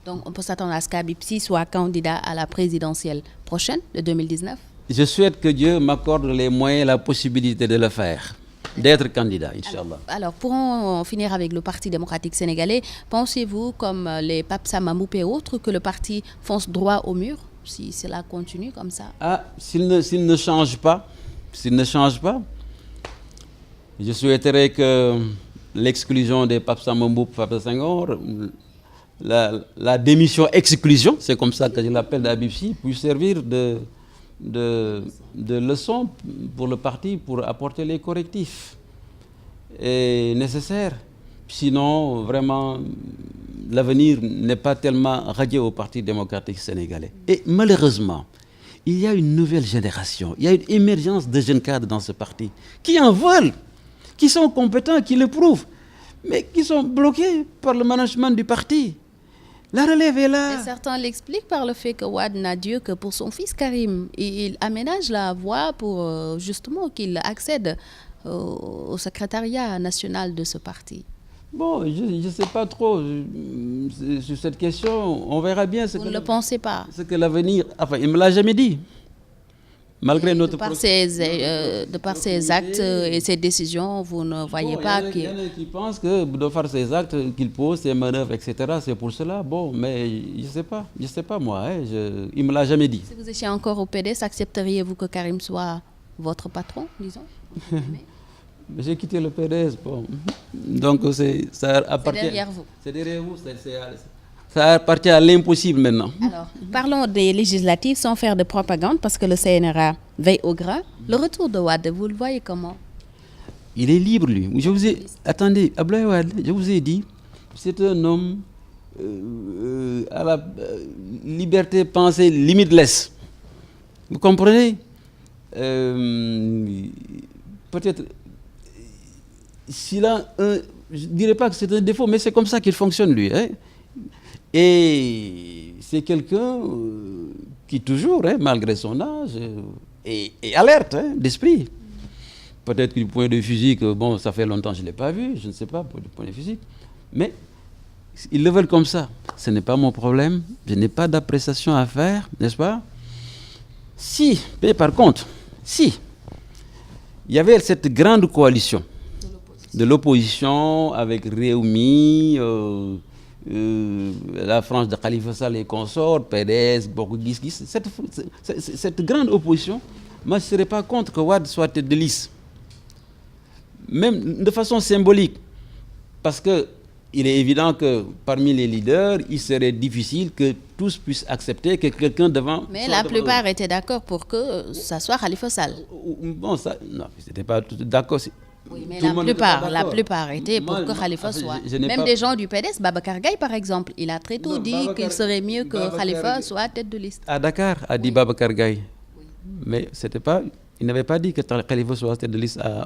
Donc, on peut s'attendre à ce qu'Habib Sy soit candidat à la présidentielle prochaine de 2019? Je souhaite que Dieu m'accorde les moyens et la possibilité de le faire, d'être candidat, Inch'Allah. Alors, pour en finir avec le Parti démocratique sénégalais, pensez-vous, comme les Pape Samba Mboup et autres, que le parti fonce droit au mur, si cela continue comme ça? S'il ne change pas, je souhaiterais que l'exclusion des Pape Samba Mboup, Pape Senghor, la démission exclusion, c'est comme ça que je l'appelle d'Habib Sy, puisse servir de leçon pour le parti, pour apporter les correctifs nécessaires. Sinon, vraiment, l'avenir n'est pas tellement radieux au Parti démocratique sénégalais. Et malheureusement, il y a une nouvelle génération, il y a une émergence de jeunes cadres dans ce parti qui en veulent, qui sont compétents, qui le prouvent, mais qui sont bloqués par le management du parti. La relève est là. Et certains l'expliquent par le fait que Wade n'a Dieu que pour son fils Karim. Il aménage la voie pour justement qu'il accède au secrétariat national de ce parti. Bon, je ne sais pas trop sur cette question. On verra bien Vous ne le pensez pas? Ce que l'avenir... Enfin, il ne me l'a jamais dit. Malgré notre... De par ses actes et ses décisions, vous ne voyez pas qu'il... Il y en a qui pensent que de faire ses actes, qu'il pose ses manœuvres, etc., c'est pour cela. Bon, mais je ne sais pas moi. Il ne me l'a jamais dit. Si vous étiez encore au PDS, accepteriez-vous que Karim soit votre patron, disons? J'ai quitté le PDS. Bon. Donc, ça appartient... C'est derrière vous. C'est derrière vous. Ça appartient à l'impossible maintenant. Alors, parlons des législatives sans faire de propagande parce que le CNRA veille au gras. Le retour de Wade, vous le voyez comment? Il est libre, lui. Attendez, Abdoulaye Wade, je vous ai dit, c'est un homme à la liberté pensée limitless. Vous comprenez? Peut-être, s'il a je ne dirais pas que c'est un défaut, mais c'est comme ça qu'il fonctionne, lui. Hein? Et c'est quelqu'un qui toujours, malgré son âge, est alerte d'esprit. Peut-être que du point de vue physique, bon, ça fait longtemps que je ne l'ai pas vu, je ne sais pas, du point de vue physique. Mais ils le veulent comme ça. Ce n'est pas mon problème. Je n'ai pas d'appréciation à faire, n'est-ce pas? Mais par contre, si il y avait cette grande coalition de l'opposition avec Réumi, la frange de Khalifa Sall et consorts, PDS, cette grande opposition, moi je ne serais pas contre que Wade soit tête de liste. Même de façon symbolique. Parce qu'il est évident que parmi les leaders, il serait difficile que tous puissent accepter que quelqu'un devant... Mais la plupart étaient d'accord pour que ça soit Khalifa Sall. Bon, ça, non, c'était pas d'accord. Oui, mais la plupart étaient pour que Khalifa soit. Même des gens du PDS, Babacar Gaye par exemple, il a très tôt dit qu'il serait mieux que Khalifa soit tête de liste. À Dakar, a dit Babacar Gaye. Mais c'était pas... Il n'avait pas dit que Khalifa soit tête de liste à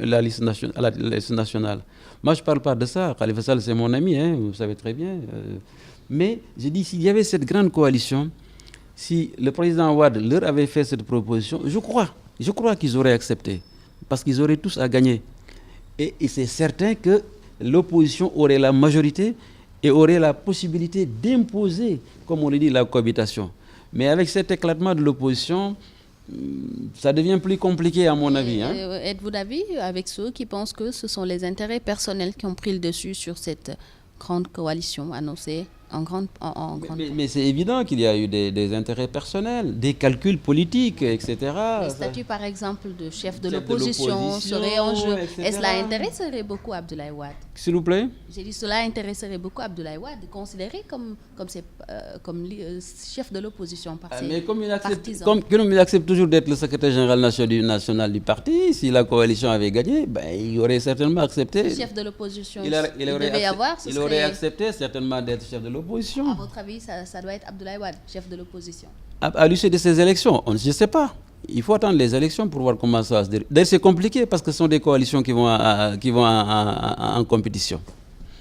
la liste nationale. Moi, je ne parle pas de ça. Khalifa Sall, c'est mon ami, vous savez très bien. Mais je dis, s'il y avait cette grande coalition, si le président Wade leur avait fait cette proposition, je crois qu'ils auraient accepté. Parce qu'ils auraient tous à gagner. Et c'est certain que l'opposition aurait la majorité et aurait la possibilité d'imposer, comme on le dit, la cohabitation. Mais avec cet éclatement de l'opposition, ça devient plus compliqué à mon avis. Êtes-vous d'avis avec ceux qui pensent que ce sont les intérêts personnels qui ont pris le dessus sur cette grande coalition annoncée en grande... Mais c'est évident qu'il y a eu des intérêts personnels, des calculs politiques, etc. Le statut, par exemple, de chef de l'opposition serait en jeu. Et cela intéresserait beaucoup Abdoulaye Wade. S'il vous plaît? J'ai dit cela intéresserait beaucoup Abdoulaye Wade, considéré comme chef de l'opposition par ses partisans. Comme il accepte toujours d'être le secrétaire général national du parti, si la coalition avait gagné, il aurait certainement accepté. Le chef de l'opposition, il aurait accepté certainement d'être chef de l'opposition. À votre avis, ça doit être Abdoulaye Wade, chef de l'opposition? À l'issue de ces élections, je ne sais pas. Il faut attendre les élections pour voir comment ça va se dérouler. D'ailleurs, c'est compliqué parce que ce sont des coalitions qui vont en compétition.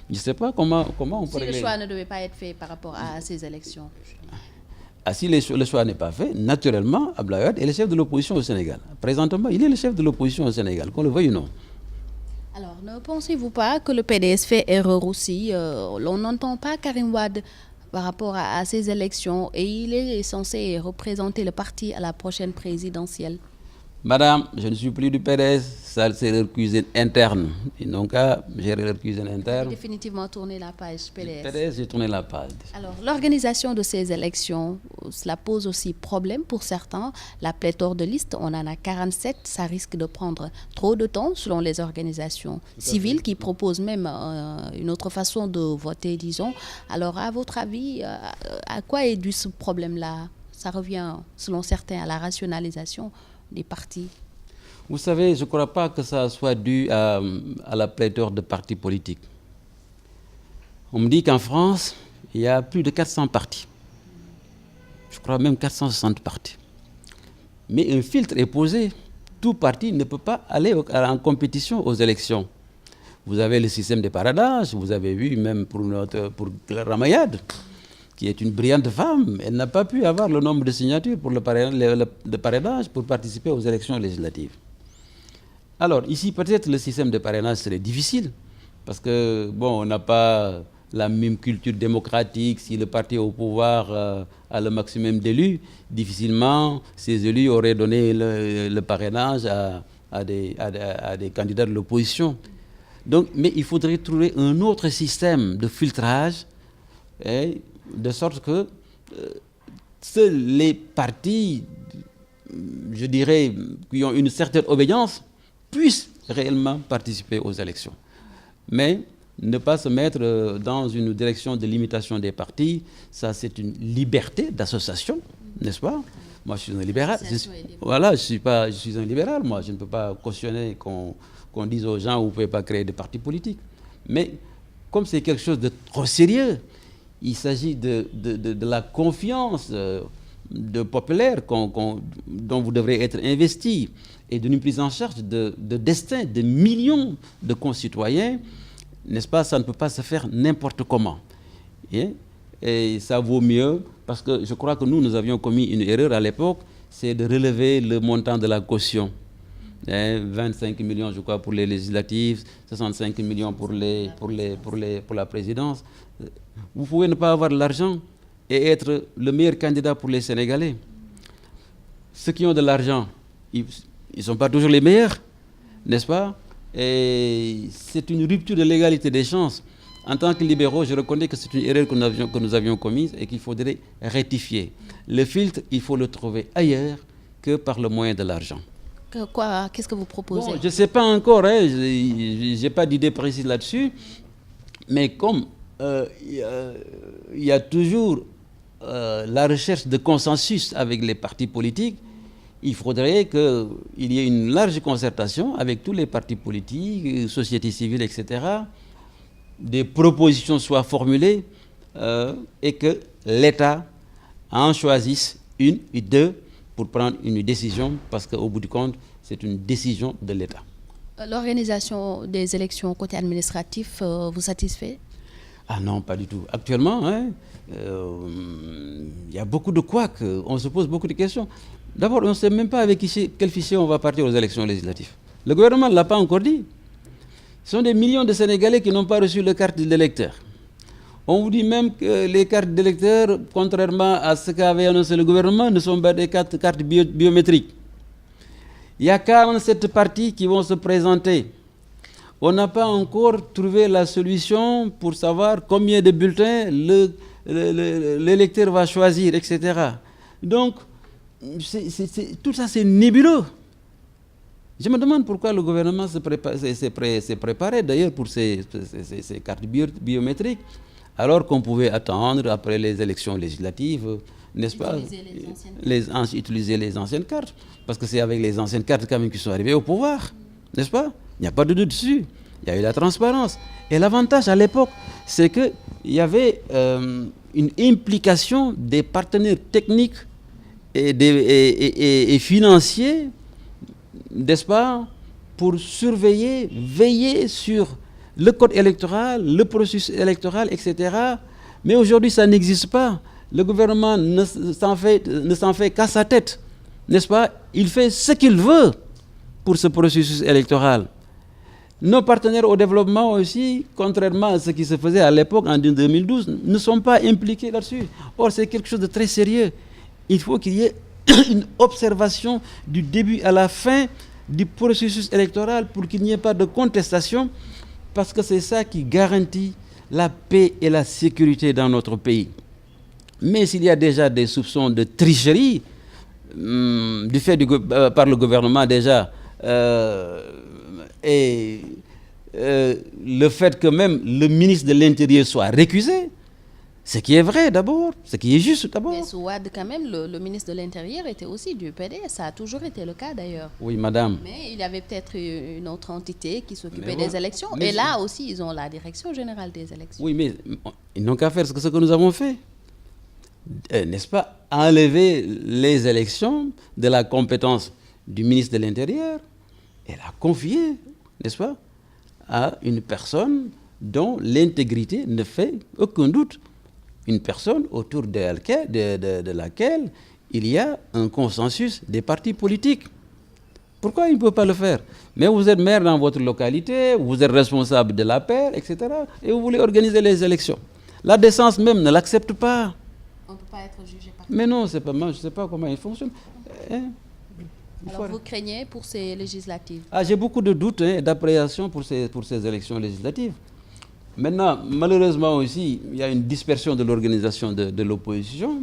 Je ne sais pas comment on peut régler. Si le choix ne devait pas être fait par rapport à ces élections? Si le choix n'est pas fait, naturellement, Abdoulaye Wade est le chef de l'opposition au Sénégal. Présentement, il est le chef de l'opposition au Sénégal, qu'on le veuille ou non. Alors, ne pensez-vous pas que le PDS fait erreur aussi? On n'entend pas Karim Wade par rapport à ces élections et il est censé représenter le parti à la prochaine présidentielle. Madame, je ne suis plus du PDS, ça c'est leur cuisine interne. Ils n'ont qu'à gérer leur cuisine interne. Définitivement tourner la page PDS. PDS, j'ai tourné la page. Alors, l'organisation de ces élections, cela pose aussi problème pour certains. La pléthore de listes, on en a 47, ça risque de prendre trop de temps selon les organisations civiles qui proposent même une autre façon de voter, disons. Alors, à votre avis, à quoi est dû ce problème-là? Ça revient, selon certains, à la rationalisation des partis. Vous savez, je ne crois pas que ça soit dû à la pléthore de partis politiques. On me dit qu'en France, il y a plus de 400 partis. Je crois même 460 partis. Mais un filtre est posé. Tout parti ne peut pas aller en compétition aux élections. Vous avez le système de parrainage, vous avez vu même pour Claire Ramayad, qui est une brillante femme, elle n'a pas pu avoir le nombre de signatures pour le parrainage pour participer aux élections législatives. Alors ici, peut-être le système de parrainage serait difficile, parce que, bon, on n'a pas la même culture démocratique. Si le parti au pouvoir a le maximum d'élus, difficilement ces élus auraient donné le parrainage à des candidats de l'opposition. Donc, mais il faudrait trouver un autre système de filtrage, de sorte que seuls les partis, je dirais, qui ont une certaine obédience, puissent réellement participer aux élections. Mais ne pas se mettre dans une direction de limitation des partis, ça c'est une liberté d'association, n'est-ce pas? Moi je suis un libéral. Voilà, je suis un libéral, moi je ne peux pas cautionner qu'on dise aux gens vous ne pouvez pas créer de partis politiques. Mais comme c'est quelque chose de trop sérieux, il s'agit de la confiance populaire dont vous devrez être investi et d'une prise en charge de destin de millions de concitoyens, n'est-ce pas? Ça ne peut pas se faire n'importe comment. Et ça vaut mieux, parce que je crois que nous avions commis une erreur à l'époque, c'est de relever le montant de la caution. 25 millions, je crois, pour les législatives, 65 millions pour la présidence. Vous pouvez ne pas avoir de l'argent et être le meilleur candidat pour les Sénégalais. Ceux qui ont de l'argent, ils ne sont pas toujours les meilleurs, n'est-ce pas? Et c'est une rupture de l'égalité des chances. En tant que libéraux, je reconnais que c'est une erreur que nous avions commise et qu'il faudrait rectifier. Le filtre, il faut le trouver ailleurs que par le moyen de l'argent. Qu'est-ce que vous proposez? Bon, je ne sais pas encore, je n'ai pas d'idée précise là-dessus, mais comme il y a toujours la recherche de consensus avec les partis politiques, il faudrait qu'il y ait une large concertation avec tous les partis politiques, société civile, etc. Des propositions soient formulées et que l'État en choisisse une ou deux pour prendre une décision, parce qu'au bout du compte, c'est une décision de l'État. L'organisation des élections côté administratif vous satisfait? Ah non, pas du tout. Actuellement, il y a beaucoup de couacs, on se pose beaucoup de questions. D'abord, on ne sait même pas avec quel fichier on va partir aux élections législatives. Le gouvernement ne l'a pas encore dit. Ce sont des millions de Sénégalais qui n'ont pas reçu le carte d'électeur. On vous dit même que les cartes d'électeurs, contrairement à ce qu'avait annoncé le gouvernement, ne sont pas des cartes biométriques. Il y a 47 partis qui vont se présenter. On n'a pas encore trouvé la solution pour savoir combien de bulletins l'électeur va choisir, etc. Donc, tout ça, c'est nébuleux. Je me demande pourquoi le gouvernement s'est préparé d'ailleurs pour ces cartes biométriques, alors qu'on pouvait attendre après les élections législatives, n'est-ce pas, utiliser les anciennes cartes, parce que c'est avec les anciennes cartes quand même qu'ils sont arrivés au pouvoir, n'est-ce pas? Il n'y a pas de doute dessus. Il y a eu la transparence. Et l'avantage à l'époque, c'est qu'il y avait une implication des partenaires techniques et financiers, n'est-ce pas, pour surveiller, veiller sur le code électoral, le processus électoral, etc. Mais aujourd'hui, ça n'existe pas. Le gouvernement ne s'en fait qu'à sa tête, n'est-ce pas? Il fait ce qu'il veut pour ce processus électoral. Nos partenaires au développement aussi, contrairement à ce qui se faisait à l'époque, en 2012, ne sont pas impliqués là-dessus. Or, c'est quelque chose de très sérieux. Il faut qu'il y ait une observation du début à la fin du processus électoral pour qu'il n'y ait pas de contestation, parce que c'est ça qui garantit la paix et la sécurité dans notre pays. Mais s'il y a déjà des soupçons de tricherie, du fait par le gouvernement déjà, et le fait que même le ministre de l'Intérieur soit récusé, ce qui est vrai d'abord, ce qui est juste d'abord. Mais sous Wade, quand même, le ministre de l'Intérieur était aussi du PDS. Ça a toujours été le cas d'ailleurs. Oui, madame. Mais il y avait peut-être une autre entité qui s'occupait des élections. Et là aussi, ils ont la direction générale des élections. Oui, mais ils n'ont qu'à faire ce que nous avons fait. N'est-ce pas, enlever les élections de la compétence du ministre de l'Intérieur et la confier, n'est-ce pas, à une personne dont l'intégrité ne fait aucun doute. Une personne autour de laquelle il y a un consensus des partis politiques. Pourquoi il ne peut pas le faire? Mais vous êtes maire dans votre localité, vous êtes responsable de la paix, etc. Et vous voulez organiser les élections. La décence même ne l'accepte pas. On ne peut pas être jugé par... Mais non, c'est pas moi, je ne sais pas comment il fonctionne. Alors vous craignez pour ces législatives? J'ai beaucoup de doutes et d'appréhension pour ces élections législatives. Maintenant, malheureusement aussi, il y a une dispersion de l'organisation de l'opposition.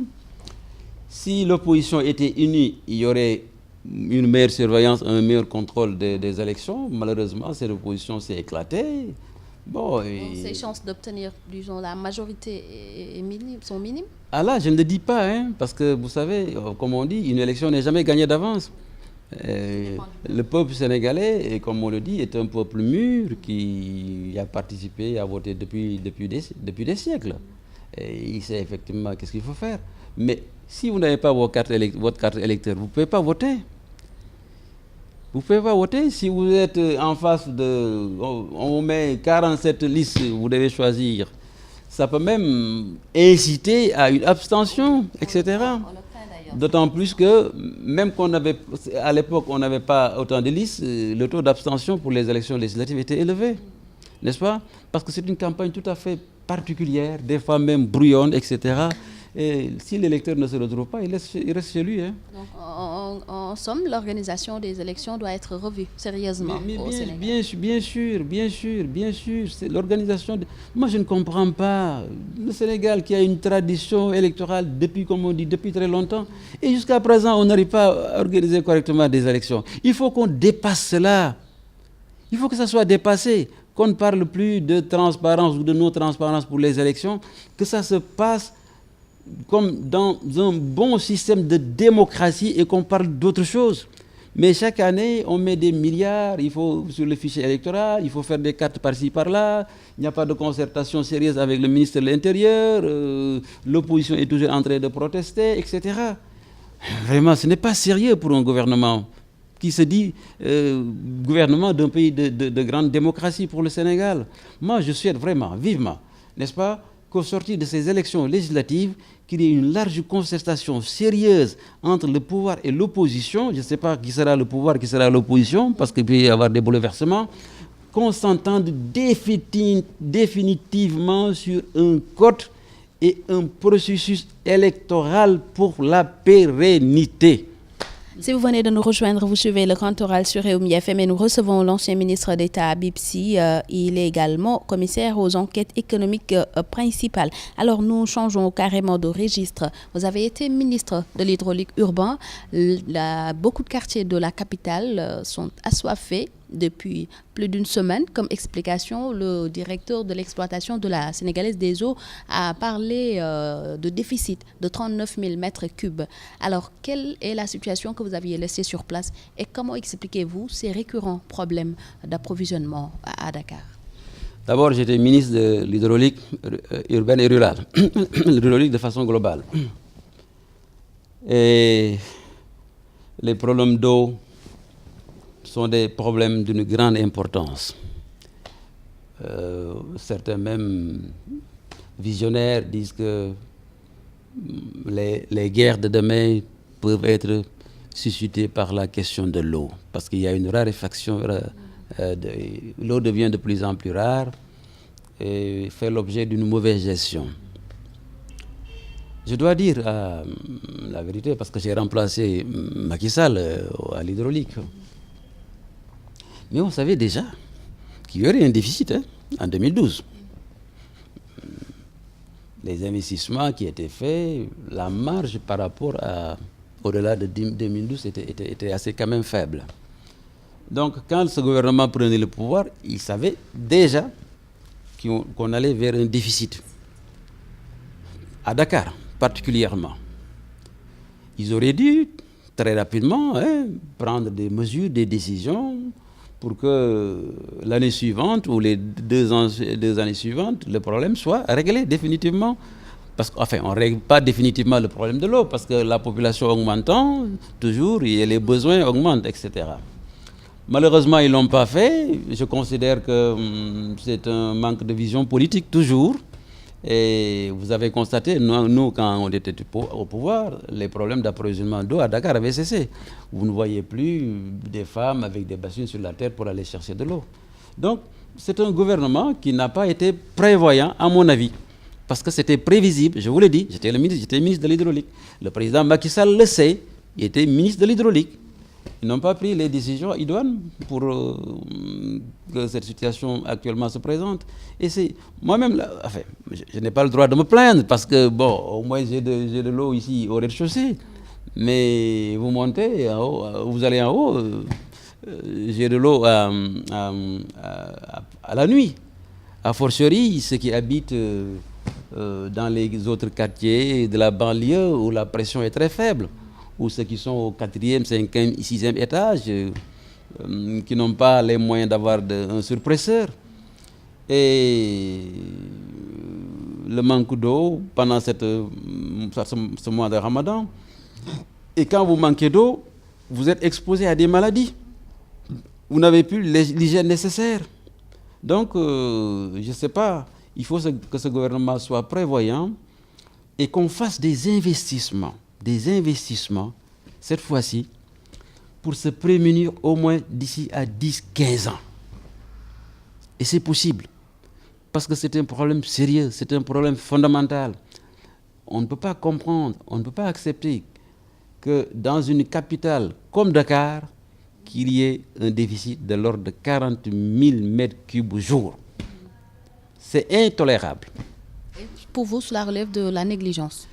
Si l'opposition était unie, il y aurait une meilleure surveillance, un meilleur contrôle des élections. Malheureusement, cette opposition s'est éclatée. Donc, ces chances d'obtenir, disons, la majorité sont minimes? Ah là, je ne le dis pas, parce que vous savez, comme on dit, une élection n'est jamais gagnée d'avance. Le peuple sénégalais, comme on le dit, est un peuple mûr qui a participé, a voté depuis des siècles. Et il sait effectivement qu'est-ce qu'il faut faire. Mais si vous n'avez pas votre carte électeur, vous ne pouvez pas voter. Vous ne pouvez pas voter. Si vous êtes en face on met 47 listes, vous devez choisir. Ça peut même inciter à une abstention, etc. D'autant plus que, même à l'époque, on n'avait pas autant de listes, le taux d'abstention pour les élections législatives était élevé, n'est-ce pas? Parce que c'est une campagne tout à fait particulière, des fois même brouillonne, etc. Et si l'électeur ne se retrouve pas, il reste chez lui. Donc, en somme, l'organisation des élections doit être revue sérieusement au Sénégal. Bien sûr. C'est l'organisation. Moi, je ne comprends pas. Le Sénégal qui a une tradition électorale depuis, comme on dit, depuis très longtemps. Et jusqu'à présent, on n'arrive pas à organiser correctement des élections. Il faut qu'on dépasse cela. Il faut que ça soit dépassé. Qu'on ne parle plus de transparence ou de non-transparence pour les élections. Que ça se passe comme dans un bon système de démocratie et qu'on parle d'autre chose. Mais chaque année, on met des milliards, sur le fichier électoral, il faut faire des cartes par-ci, par-là, il n'y a pas de concertation sérieuse avec le ministre de l'Intérieur, l'opposition est toujours en train de protester, etc. Vraiment, ce n'est pas sérieux pour un gouvernement qui se dit gouvernement d'un pays de grande démocratie pour le Sénégal. Moi, je souhaite vraiment, vivement, n'est-ce pas, qu'au sortir de ces élections législatives, qu'il y ait une large concertation sérieuse entre le pouvoir et l'opposition. Je ne sais pas qui sera le pouvoir, qui sera l'opposition, parce qu'il peut y avoir des bouleversements. Qu'on s'entende définitivement sur un code et un processus électoral pour la pérennité. Si vous venez de nous rejoindre, vous suivez le Grand Oral sur Rewmi FM et nous recevons l'ancien ministre d'État Habib Sy. Il est également commissaire aux enquêtes économiques principales. Alors nous changeons carrément de registre. Vous avez été ministre de l'hydraulique urbain. Beaucoup de quartiers de la capitale sont assoiffés depuis plus d'une semaine. Comme explication, le directeur de l'exploitation de la Sénégalaise des eaux a parlé de déficit de 39 000 mètres cubes. Alors, quelle est la situation que vous aviez laissée sur place et comment expliquez-vous ces récurrents problèmes d'approvisionnement à Dakar? D'abord, j'étais ministre de l'hydraulique urbaine et rurale, l'hydraulique de façon globale. Et les problèmes d'eau sont des problèmes d'une grande importance. Certains même visionnaires disent que les guerres de demain peuvent être suscitées par la question de l'eau, parce qu'il y a une raréfaction L'eau devient de plus en plus rare et fait l'objet d'une mauvaise gestion. Je dois dire la vérité, parce que j'ai remplacé Macky Sall à l'hydraulique. Mais on savait déjà qu'il y aurait un déficit en 2012. Les investissements qui étaient faits, la marge par rapport au-delà de 2012 était assez quand même faible. Donc quand ce gouvernement prenait le pouvoir, il savait déjà qu'on allait vers un déficit. À Dakar, particulièrement. Ils auraient dû très rapidement prendre des mesures, des décisions pour que l'année suivante ou les deux années suivantes, le problème soit réglé définitivement. Parce qu'enfin, on ne règle pas définitivement le problème de l'eau parce que la population augmentant, toujours, et les besoins augmentent, etc. Malheureusement, ils ne l'ont pas fait. Je considère que c'est un manque de vision politique, toujours. Et vous avez constaté, nous, quand on était au pouvoir, les problèmes d'approvisionnement d'eau à Dakar avaient cessé. Vous ne voyez plus des femmes avec des bassines sur la terre pour aller chercher de l'eau. Donc, c'est un gouvernement qui n'a pas été prévoyant, à mon avis, parce que c'était prévisible. Je vous l'ai dit, j'étais ministre de l'hydraulique. Le président Macky Sall le sait, il était ministre de l'hydraulique. Ils n'ont pas pris les décisions idoines pour que cette situation actuellement se présente. Et c'est moi-même, enfin, je n'ai pas le droit de me plaindre parce que, bon, au moins j'ai de l'eau ici au rez-de-chaussée. Mais vous montez en haut, vous allez en haut, j'ai de l'eau à la nuit. A fortiori, ceux qui habitent dans les autres quartiers de la banlieue où la pression est très faible, ou ceux qui sont au 4e, 5e, 6e étage, qui n'ont pas les moyens d'avoir un surpresseur. Et le manque d'eau pendant ce mois de Ramadan. Et quand vous manquez d'eau, vous êtes exposé à des maladies. Vous n'avez plus l'hygiène nécessaire. Donc, je ne sais pas, il faut que ce gouvernement soit prévoyant et qu'on fasse des investissements, cette fois-ci, pour se prémunir au moins d'ici à 10-15 ans. Et c'est possible, parce que c'est un problème sérieux, c'est un problème fondamental. On ne peut pas comprendre, on ne peut pas accepter que dans une capitale comme Dakar, qu'il y ait un déficit de l'ordre de 40 000 mètres cubes au jour. C'est intolérable. Pour vous, cela relève de la négligence?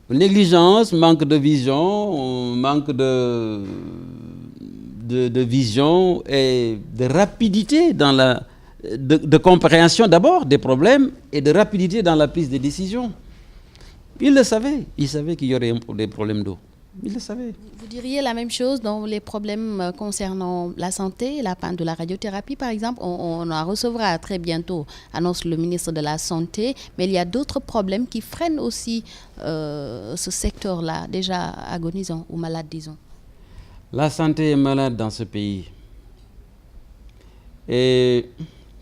Négligence, manque de vision, manque de vision et de rapidité dans de compréhension d'abord des problèmes et de rapidité dans la prise de décision. Il le savait, il savait qu'il y aurait des problèmes d'eau. Il le savait. Vous diriez la même chose dans les problèmes concernant la santé, la panne de la radiothérapie par exemple. On en recevra très bientôt, annonce le ministre de la Santé, mais il y a d'autres problèmes qui freinent aussi ce secteur-là, déjà agonisant ou malade, disons. La santé est malade dans ce pays. Et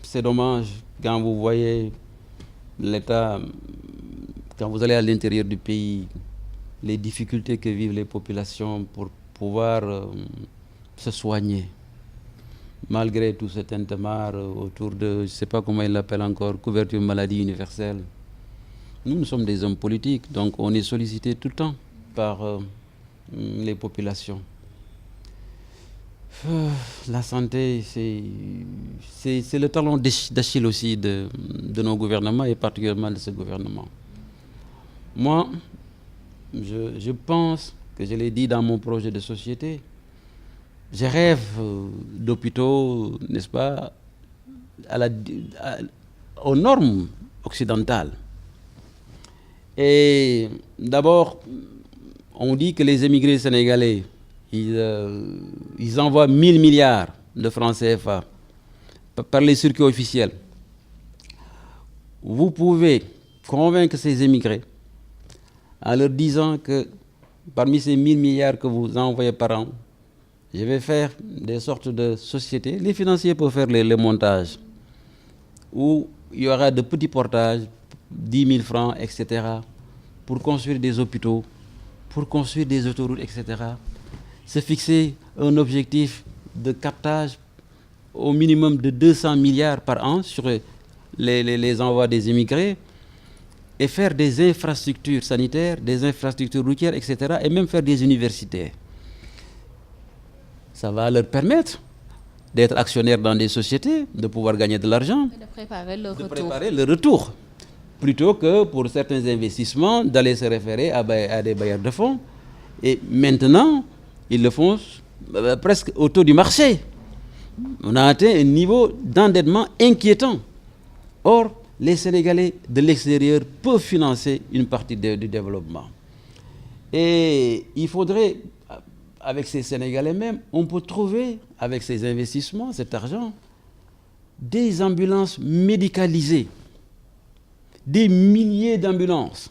c'est dommage quand vous voyez l'État, quand vous allez à l'intérieur du pays, les difficultés que vivent les populations pour pouvoir se soigner, malgré tout cet tintamarre autour de, je ne sais pas comment il l'appelle encore, couverture maladie universelle. Nous sommes des hommes politiques, donc on est sollicité tout le temps par les populations. La santé, c'est le talon d'Achille aussi de nos gouvernements et particulièrement de ce gouvernement. Moi, je pense que je l'ai dit dans mon projet de société, je rêve d'hôpitaux, n'est-ce pas, aux normes occidentales. Et d'abord, on dit que les émigrés sénégalais, ils envoient 1000 milliards de francs CFA par les circuits officiels. Vous pouvez convaincre ces émigrés en leur disant que parmi ces 1000 milliards que vous envoyez par an, je vais faire des sortes de sociétés. Les financiers peuvent faire les montages, où il y aura de petits portages, 10 000 francs, etc., pour construire des hôpitaux, pour construire des autoroutes, etc. Se fixer un objectif de captage au minimum de 200 milliards par an sur les envois des immigrés et faire des infrastructures sanitaires, des infrastructures routières, etc., et même faire des universités. Ça va leur permettre d'être actionnaires dans des sociétés, de pouvoir gagner de l'argent, de préparer le retour, plutôt que pour certains investissements, d'aller se référer à des bailleurs de fonds. Et maintenant, ils le font presque au taux du marché. On a atteint un niveau d'endettement inquiétant. Or, les Sénégalais de l'extérieur peuvent financer une partie du développement. Et il faudrait, avec ces Sénégalais même, on peut trouver, avec ces investissements, cet argent, des ambulances médicalisées, des milliers d'ambulances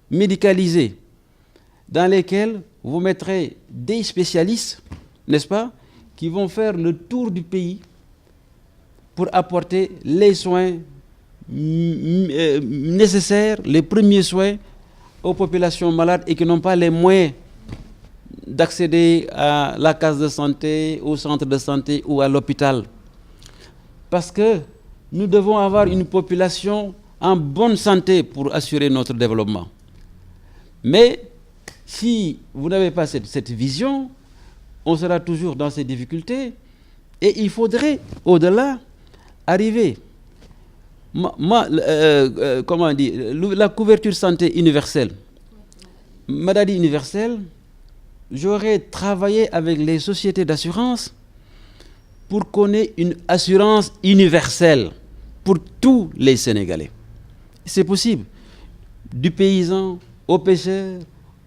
médicalisées, dans lesquelles vous mettrez des spécialistes, n'est-ce pas, qui vont faire le tour du pays pour apporter les soins nécessaires, les premiers soins aux populations malades et qui n'ont pas les moyens d'accéder à la case de santé, au centre de santé ou à l'hôpital. Parce que nous devons avoir une population en bonne santé pour assurer notre développement. Mais si vous n'avez pas cette vision, on sera toujours dans ces difficultés et il faudrait, au-delà, arriver. Comment dire, la couverture santé universelle, maladie universelle, j'aurais travaillé avec les sociétés d'assurance pour qu'on ait une assurance universelle pour tous les Sénégalais. C'est possible. Du paysan au pêcheur,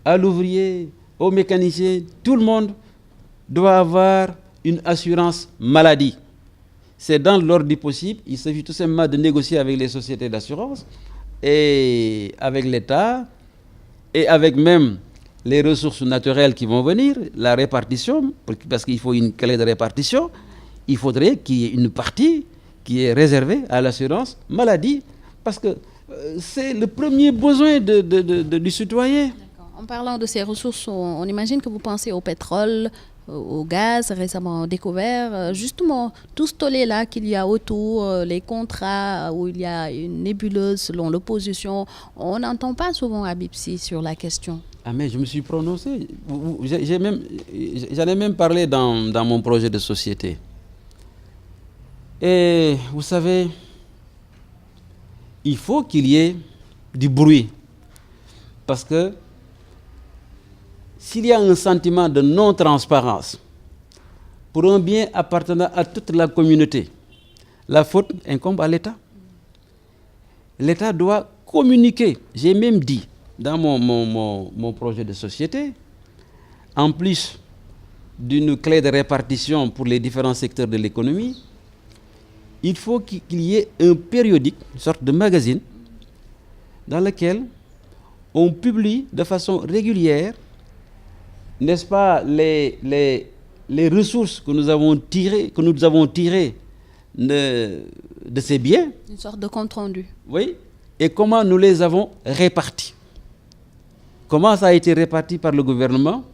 à l'ouvrier, au mécanicien, tout le monde doit avoir une assurance maladie. C'est dans l'ordre du possible. Il suffit tout simplement de négocier avec les sociétés d'assurance et avec l'État et avec même les ressources naturelles qui vont venir, la répartition, parce qu'il faut une clé de répartition. Il faudrait qu'il y ait une partie qui est réservée à l'assurance maladie, parce que c'est le premier besoin du citoyen. En parlant de ces ressources, on imagine que vous pensez au pétrole, au gaz récemment découvert. Justement, tout ce tollé-là qu'il y a autour, les contrats où il y a une nébuleuse selon l'opposition, on n'entend pas souvent Habib Sy sur la question. Ah mais je me suis prononcé. J'en ai même parlé dans mon projet de société. Et vous savez, il faut qu'il y ait du bruit. Parce que s'il y a un sentiment de non-transparence pour un bien appartenant à toute la communauté, la faute incombe à l'État. L'État doit communiquer. J'ai même dit dans mon projet de société, en plus d'une clé de répartition pour les différents secteurs de l'économie, il faut qu'il y ait un périodique, une sorte de magazine, dans lequel on publie de façon régulière, n'est-ce pas, les ressources que nous avons tirées de ces biens. Une sorte de compte rendu. Oui, et comment nous les avons répartis. Comment ça a été réparti par le gouvernement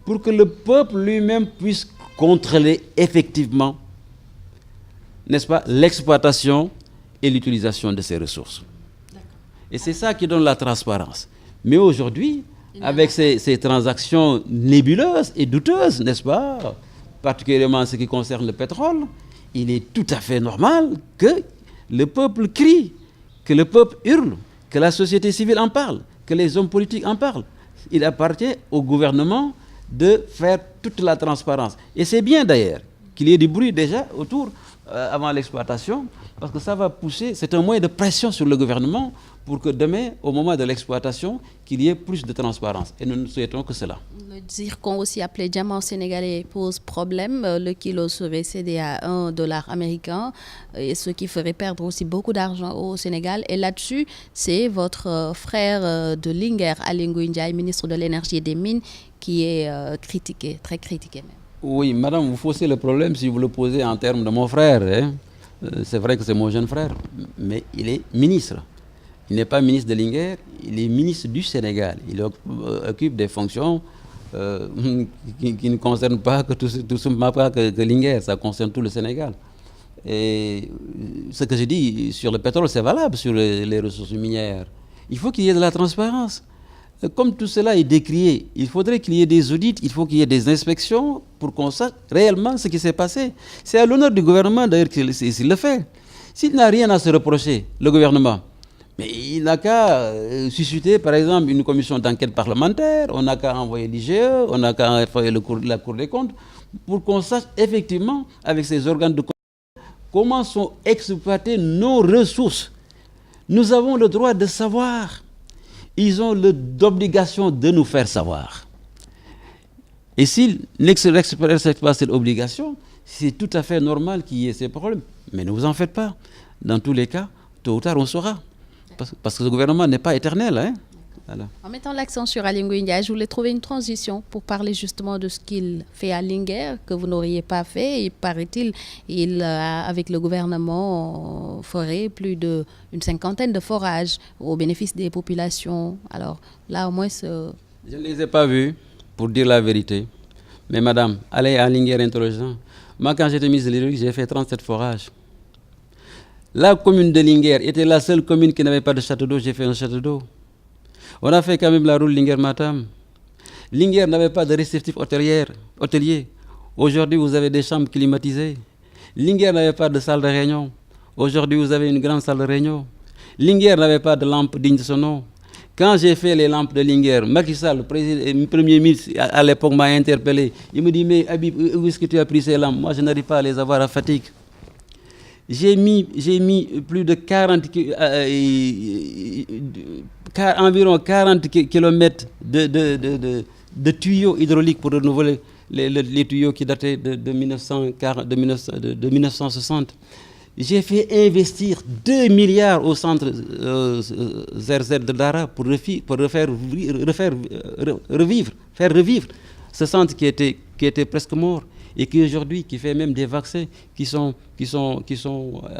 pour que le peuple lui-même puisse contrôler effectivement, n'est-ce pas, l'exploitation et l'utilisation de ces ressources. Et c'est ça qui donne la transparence. Mais aujourd'hui, avec ces transactions nébuleuses et douteuses, n'est-ce pas, particulièrement en ce qui concerne le pétrole, il est tout à fait normal que le peuple crie, que le peuple hurle, que la société civile en parle, que les hommes politiques en parlent. Il appartient au gouvernement de faire toute la transparence. Et c'est bien d'ailleurs qu'il y ait du bruit déjà autour, avant l'exploitation, parce que ça va pousser, c'est un moyen de pression sur le gouvernement pour que demain, au moment de l'exploitation, qu'il y ait plus de transparence. Et nous ne souhaitons que cela. Le zircon, aussi appelé diamant sénégalais, pose problème. Le kilo serait cédé à $1 américain, et ce qui ferait perdre aussi beaucoup d'argent au Sénégal. Et là-dessus, c'est votre frère de Linguère, Aly Ngouille Ndiaye, ministre de l'Énergie et des Mines, qui est critiqué, très critiqué même. Oui, madame, vous faussez le problème si vous le posez en termes de mon frère. Hein. C'est vrai que c'est mon jeune frère, mais il est ministre. Il n'est pas ministre de Linguère, il est ministre du Sénégal. Il occupe des fonctions qui ne concernent pas que tout simplement pas que Linguère, ça concerne tout le Sénégal. Et ce que je dis sur le pétrole, c'est valable sur les ressources minières. Il faut qu'il y ait de la transparence. Comme tout cela est décrié, il faudrait qu'il y ait des audits, il faut qu'il y ait des inspections pour qu'on sache réellement ce qui s'est passé. C'est à l'honneur du gouvernement d'ailleurs s'il le fait. S'il n'a rien à se reprocher, le gouvernement, mais il n'a qu'à susciter par exemple une commission d'enquête parlementaire, on n'a qu'à envoyer l'IGE, on n'a qu'à envoyer la Cour des comptes, pour qu'on sache effectivement avec ces organes de contrôle comment sont exploitées nos ressources. Nous avons le droit de savoir. Ils ont l'obligation de nous faire savoir. Et s'ils n'exercent pas cette obligation, c'est tout à fait normal qu'il y ait ces problèmes. Mais ne vous en faites pas. Dans tous les cas, tôt ou tard, on saura. Parce que le gouvernement n'est pas éternel. Hein. Voilà. En mettant l'accent sur Aly Ngouille Ndiaye, je voulais trouver une transition pour parler justement de ce qu'il fait à Linguère, que vous n'auriez pas fait. Et paraît-il, avec le gouvernement, ferait plus d'une cinquantaine de forages au bénéfice des populations. Alors là, au moins... Je ne les ai pas vus, pour dire la vérité. Mais madame, allez à Linguère interrogeant. Moi, quand j'étais ministre de l'Hydraulique, j'ai fait 37 forages. La commune de Linguère était la seule commune qui n'avait pas de château d'eau. J'ai fait un château d'eau. On a fait quand même la route Linguère-Matam. Linguère n'avait pas de réceptif hôtelier. Aujourd'hui, vous avez des chambres climatisées. Linguère n'avait pas de salle de réunion. Aujourd'hui, vous avez une grande salle de réunion. Linguère n'avait pas de lampe digne de son nom. Quand j'ai fait les lampes de Linguère, Macky Sall, le premier ministre à l'époque, m'a interpellé. Il me dit, mais Habib, où est-ce que tu as pris ces lampes? Moi, je n'arrive pas à les avoir à Fatick. J'ai mis plus de 40 environ 40 kilomètres de tuyaux hydrauliques pour renouveler les tuyaux qui dataient de 1960. J'ai fait investir 2 milliards au centre ZRZ de Dara pour faire revivre ce centre qui était presque mort et qui aujourd'hui qui fait même des vaccins qui sont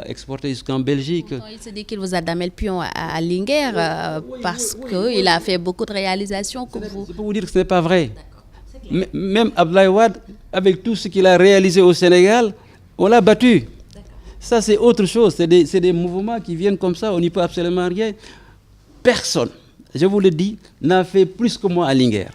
exportés jusqu'en Belgique. Il se dit qu'il vous a damé le pion à Linguère parce qu'il a fait beaucoup de réalisations que vous... Je peux vous dire que ce n'est pas vrai. Même Abdoulaye Wade, avec tout ce qu'il a réalisé au Sénégal, on l'a battu. Ça, c'est autre chose. C'est des mouvements qui viennent comme ça, on n'y peut absolument rien. Personne, je vous le dis, n'a fait plus que moi à Linguère.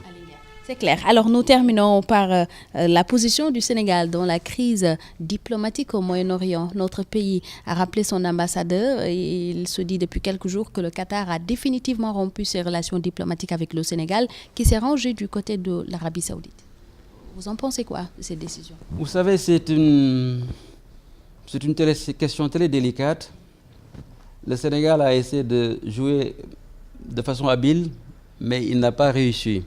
C'est clair. Alors, nous terminons par la position du Sénégal dans la crise diplomatique au Moyen-Orient. Notre pays a rappelé son ambassadeur et il se dit depuis quelques jours que le Qatar a définitivement rompu ses relations diplomatiques avec le Sénégal, qui s'est rangé du côté de l'Arabie Saoudite. Vous en pensez quoi de cette décision? Vous savez, c'est une question très délicate. Le Sénégal a essayé de jouer de façon habile, mais il n'a pas réussi.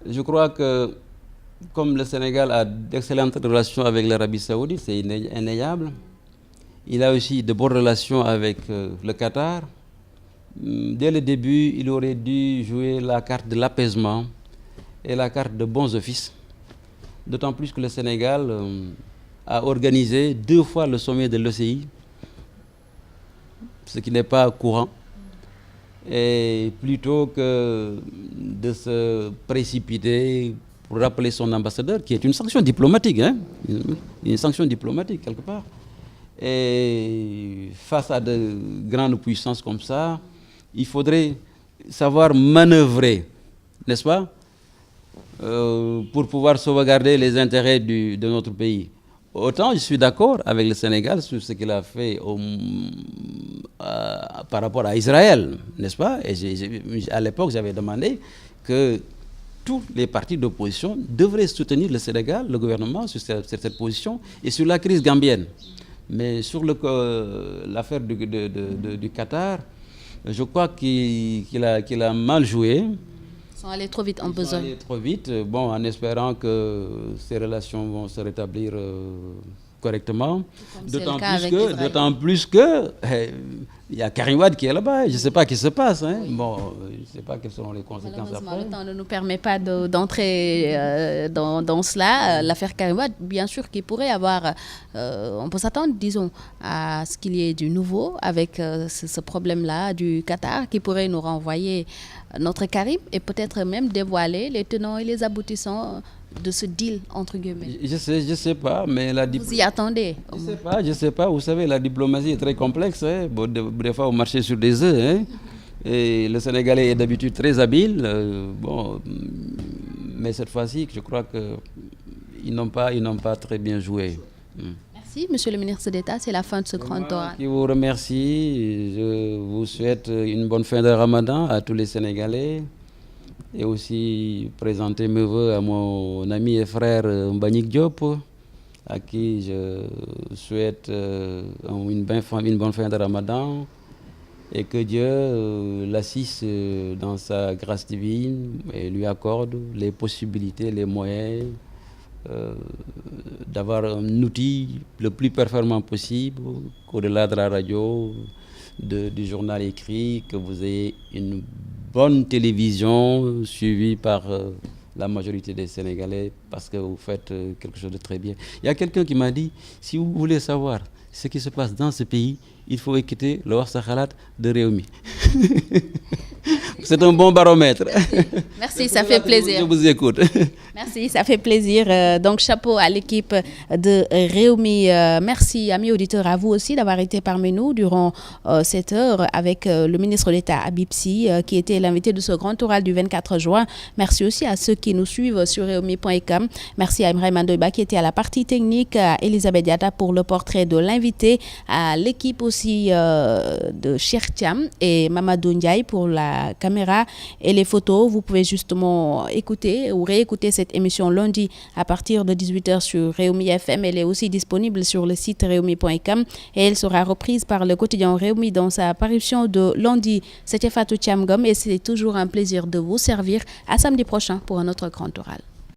Je crois que comme le Sénégal a d'excellentes relations avec l'Arabie Saoudite, c'est indéniable. Il a aussi de bonnes relations avec le Qatar. Dès le début, il aurait dû jouer la carte de l'apaisement et la carte de bons offices. D'autant plus que le Sénégal a organisé 2 fois le sommet de l'OCI, ce qui n'est pas courant. Et plutôt que de se précipiter pour rappeler son ambassadeur, qui est une sanction diplomatique, hein, une sanction diplomatique quelque part, et face à de grandes puissances comme ça, il faudrait savoir manœuvrer, n'est-ce pas, pour pouvoir sauvegarder les intérêts de notre pays. Autant je suis d'accord avec le Sénégal sur ce qu'il a fait par rapport à Israël, n'est-ce pas? Et à l'époque, j'avais demandé que tous les partis d'opposition devraient soutenir le Sénégal, le gouvernement, sur cette position et sur la crise gambienne. Mais sur l'affaire du Qatar, je crois qu'il a mal joué. Ils sont allés trop vite en besoin. Ils sont allés trop vite, bon, en espérant que ces relations vont se rétablir correctement. D'autant plus que il y a Karim Wade qui est là-bas. Je ne sais pas ce qui se passe. Hein. Oui. Bon, je ne sais pas quelles seront les conséquences après. Le temps ne nous permet pas d'entrer dans cela. L'affaire Karim Wade, bien sûr, qui pourrait avoir... on peut s'attendre, disons, à ce qu'il y ait du nouveau avec ce problème-là du Qatar qui pourrait nous renvoyer notre Karim et peut-être même dévoiler les tenants et les aboutissants de ce deal, entre guillemets? Je sais pas, mais vous y attendez? Je sais pas. Vous savez, la diplomatie est très complexe. Hein. Bon, des fois, vous marchez sur des œufs. Hein. Et le Sénégalais est d'habitude très habile. Mais cette fois-ci, je crois qu'ils n'ont pas très bien joué. Merci, Monsieur le ministre d'État. C'est la fin de ce grand oral. Je vous remercie. Je vous souhaite une bonne fin de Ramadan à tous les Sénégalais. Et aussi présenter mes voeux à mon ami et frère Mbagnick Diop, à qui je souhaite une bonne fin de Ramadan et que Dieu l'assiste dans sa grâce divine et lui accorde les possibilités, les moyens d'avoir un outil le plus performant possible, qu'au-delà de la radio, du journal écrit, que vous ayez une bonne télévision suivie par la majorité des Sénégalais parce que vous faites quelque chose de très bien. Il y a quelqu'un qui m'a dit, si vous voulez savoir ce qui se passe dans ce pays, il faut écouter le Wax Sa Xalaat de Rewmi. C'est un bon baromètre. Merci, ça fait plaisir. Je vous écoute. Merci, ça fait plaisir. Donc, chapeau à l'équipe de Rewmi. Merci, amis auditeurs, à vous aussi d'avoir été parmi nous durant cette heure avec le ministre d'État Habib Sy, qui était l'invité de ce grand oral du 24 juin. Merci aussi à ceux qui nous suivent sur rewmi.com. Merci à Ibrahim Ndoyba qui était à la partie technique, à Elisabeth Diatta pour le portrait de l'invité, à l'équipe aussi de Cheikh Thiam et Mamadou Ndiaye pour la caméra et les photos. Vous pouvez justement écouter ou réécouter cette émission lundi à partir de 18h sur Rewmi FM. Elle est aussi disponible sur le site rewmi.com et elle sera reprise par le quotidien Rewmi dans sa parution de lundi. C'était Fatou Thiam Ngom et c'est toujours un plaisir de vous servir. À samedi prochain pour un autre grand oral.